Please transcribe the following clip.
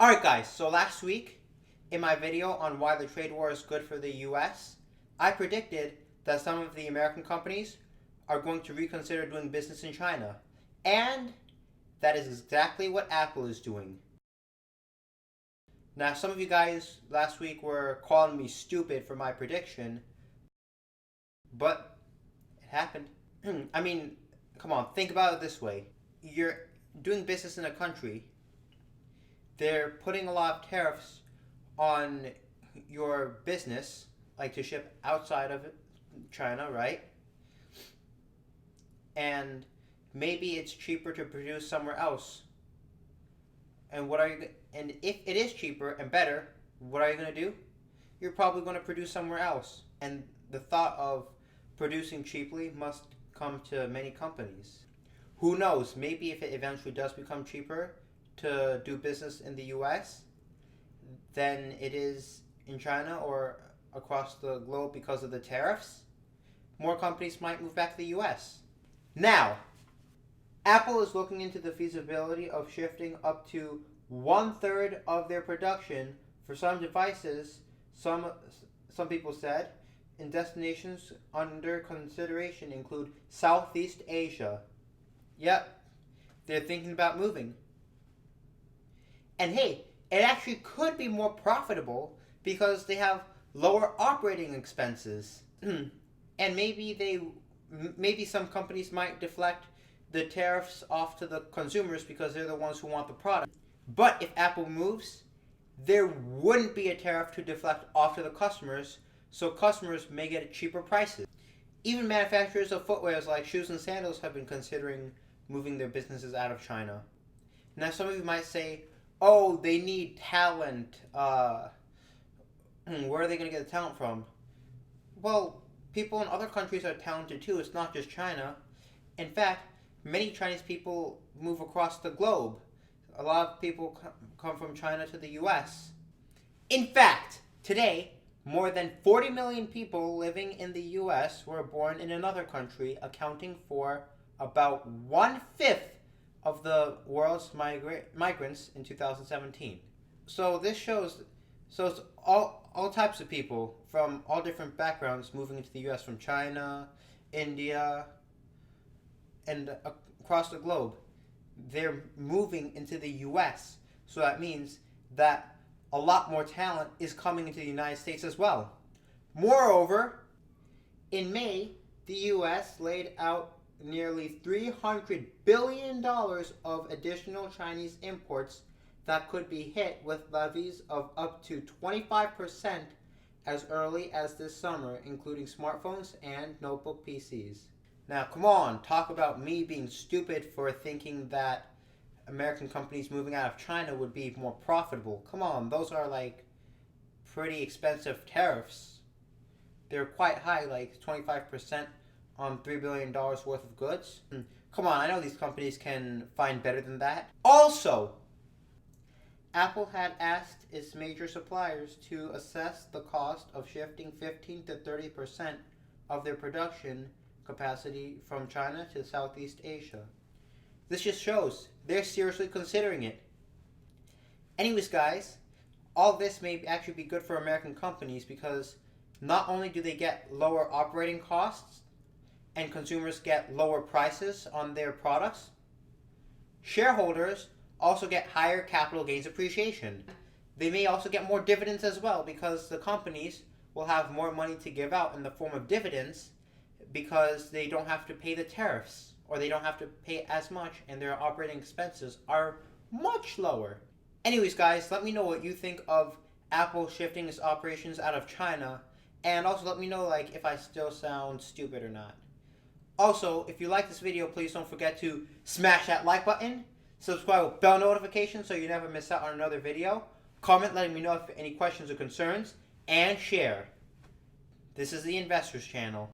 Alright guys, so last week in my video on why the trade war is good for the US, I predicted that some of the American companies are going to reconsider doing business in China. And that is exactly what Apple is doing. Now some of you guys last week were calling me stupid for my prediction, but it happened. I mean, come on, think about it this way. You're doing business in a country. They're putting a lot of tariffs on your business, like to ship outside of China, right? And maybe it's cheaper to produce somewhere else. And and if it is cheaper and better, what are you going to do? You're probably going to produce somewhere else. And the thought of producing cheaply must come to many companies. Who knows, maybe if it eventually does become cheaper to do business in the US than it is in China or across the globe because of the tariffs, more companies might move back to the US. Now, Apple is looking into the feasibility of shifting up to 1/3 of their production for some devices, some people said, in destinations under consideration include Southeast Asia. Yep, they're thinking about moving. And hey, it actually could be more profitable because they have lower operating expenses. And maybe some companies might deflect the tariffs off to the consumers because they're the ones who want the product. But if Apple moves, there wouldn't be a tariff to deflect off to the customers, so customers may get cheaper prices. Even manufacturers of footwear like shoes and sandals have been considering moving their businesses out of China. Now some of you might say, oh, they need talent. Where are they going to get the talent from? Well, people in other countries are talented too. It's not just China. In fact, many Chinese people move across the globe. A lot of people come from China to the US. In fact, today, more than 40 million people living in the US were born in another country, accounting for about 1/5 of the world's migrants in 2017. So this shows all types of people from all different backgrounds moving into the US, from China, India, and across the globe. They're moving into the US. So that means that a lot more talent is coming into the United States as well. Moreover, in May, the US laid out nearly $300 billion of additional Chinese imports that could be hit with levies of up to 25% as early as this summer, including smartphones and notebook PCs. Now, come on, talk about me being stupid for thinking that American companies moving out of China would be more profitable. Come on, those are like pretty expensive tariffs. They're quite high, like 25% on $3 billion worth of goods. Come on, I know these companies can find better than that. Also, Apple had asked its major suppliers to assess the cost of shifting 15 to 30% of their production capacity from China to Southeast Asia. This just shows they're seriously considering it. Anyways, guys, all this may actually be good for American companies because not only do they get lower operating costs and consumers get lower prices on their products, shareholders also get higher capital gains appreciation. They may also get more dividends as well because the companies will have more money to give out in the form of dividends because they don't have to pay the tariffs, or they don't have to pay as much, and their operating expenses are much lower. Anyways, guys, let me know what you think of Apple shifting its operations out of China, and also let me know if I still sound stupid or not. Also, if you like this video, please don't forget to smash that like button, subscribe with bell notifications so you never miss out on another video, comment letting me know if any questions or concerns, and share. This is the Investors Channel.